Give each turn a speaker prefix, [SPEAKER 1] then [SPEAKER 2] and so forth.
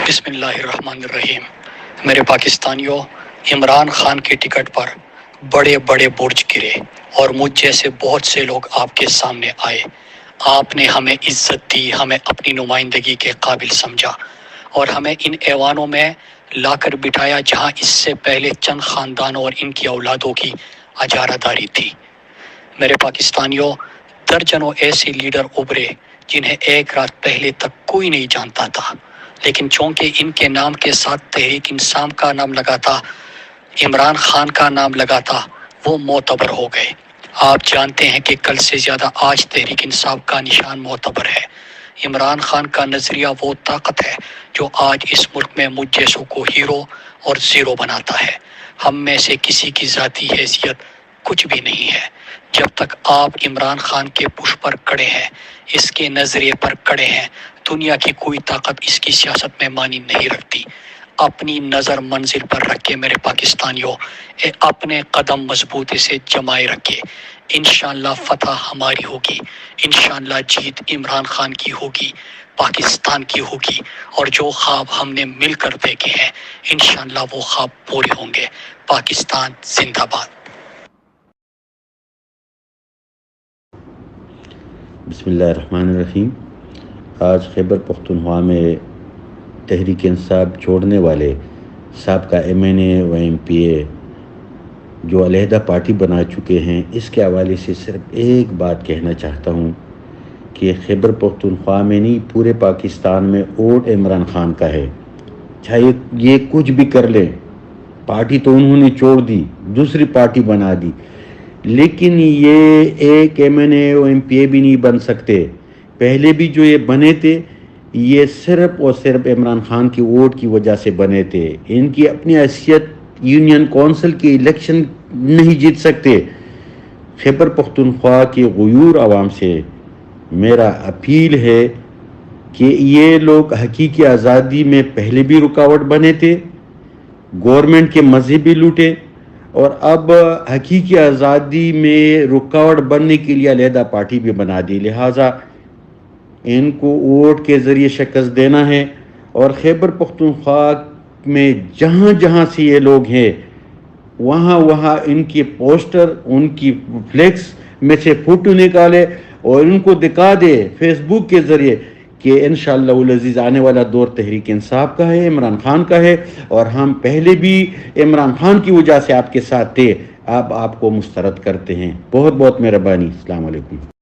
[SPEAKER 1] بسم اللہ الرحمن الرحیم۔ میرے پاکستانیوں، عمران خان کے ٹکٹ پر بڑے بڑے برج گرے اور مجھ جیسے بہت سے لوگ آپ کے سامنے آئے۔ آپ نے ہمیں عزت دی، ہمیں اپنی نمائندگی کے قابل سمجھا اور ہمیں ان ایوانوں میں لا کر بٹھایا جہاں اس سے پہلے چند خاندانوں اور ان کی اولادوں کی اجارہ داری تھی۔ میرے پاکستانیوں، درجنوں ایسے لیڈر ابھرے جنہیں ایک رات پہلے تک کوئی نہیں جانتا تھا، لیکن چونکہ ان کے نام کے ساتھ تحریک انصاف کا نام لگا تھا، عمران خان کا نام لگا تھا، وہ معتبر ہو گئے۔ آپ جانتے ہیں کہ کل سے زیادہ آج تحریک انصاف کا نشان معتبر ہے۔ عمران خان کا نظریہ وہ طاقت ہے جو آج اس ملک میں مجھ جیسوں کو ہیرو اور زیرو بناتا ہے۔ ہم میں سے کسی کی ذاتی حیثیت کچھ بھی نہیں ہے۔ جب تک آپ عمران خان کے پش پر کڑے ہیں، اس کے نظریے پر کڑے ہیں، دنیا کی کوئی طاقت اس کی سیاست میں معنی نہیں رکھتی۔ اپنی نظر منزل پر رکھے میرے پاکستانیوں، اپنے قدم مضبوطی سے جمائے رکھے۔ انشاءاللہ فتح ہماری ہوگی، انشاءاللہ جیت عمران خان کی ہوگی، پاکستان کی ہوگی، اور جو خواب ہم نے مل کر دیکھے ہیں انشاءاللہ وہ خواب پورے ہوں گے۔ پاکستان زندہ باد۔
[SPEAKER 2] بسم اللہ الرحمن الرحیم۔ آج خیبر پختونخوا میں تحریک انصاف چھوڑنے والے سابقہ MNA و MPA جو علیحدہ پارٹی بنا چکے ہیں، اس کے حوالے سے صرف ایک بات کہنا چاہتا ہوں کہ خیبر پختونخوا میں نہیں، پورے پاکستان میں ووٹ عمران خان کا ہے۔ چاہے یہ کچھ بھی کر لیں، پارٹی تو انہوں نے چھوڑ دی، دوسری پارٹی بنا دی، لیکن یہ ایک MNA و MPA بھی نہیں بن سکتے۔ پہلے بھی جو یہ بنے تھے، یہ صرف اور صرف عمران خان کی ووٹ کی وجہ سے بنے تھے۔ ان کی اپنی حیثیت یونین کونسل کی الیکشن نہیں جیت سکتے۔ خیبر پختونخوا کی غیور عوام سے میرا اپیل ہے کہ یہ لوگ حقیقی آزادی میں پہلے بھی رکاوٹ بنے تھے، گورنمنٹ کے مذہبی لوٹے، اور اب حقیقی آزادی میں رکاوٹ بننے کے لیے علیحدہ پارٹی بھی بنا دی۔ لہٰذا ان کو ووٹ کے ذریعے شکست دینا ہے، اور خیبر پختونخوا میں جہاں جہاں سے یہ لوگ ہیں وہاں وہاں ان کی پوسٹر، ان کی فلیکس میں سے فوٹو نکالے اور ان کو دکھا دے فیس بک کے ذریعے کہ انشاءاللہ العزیز آنے والا دور تحریک انصاف کا ہے، عمران خان کا ہے، اور ہم پہلے بھی عمران خان کی وجہ سے آپ کے ساتھ تھے، اب آپ کو مسترد کرتے ہیں۔ بہت بہت مہربانی۔ السلام علیکم۔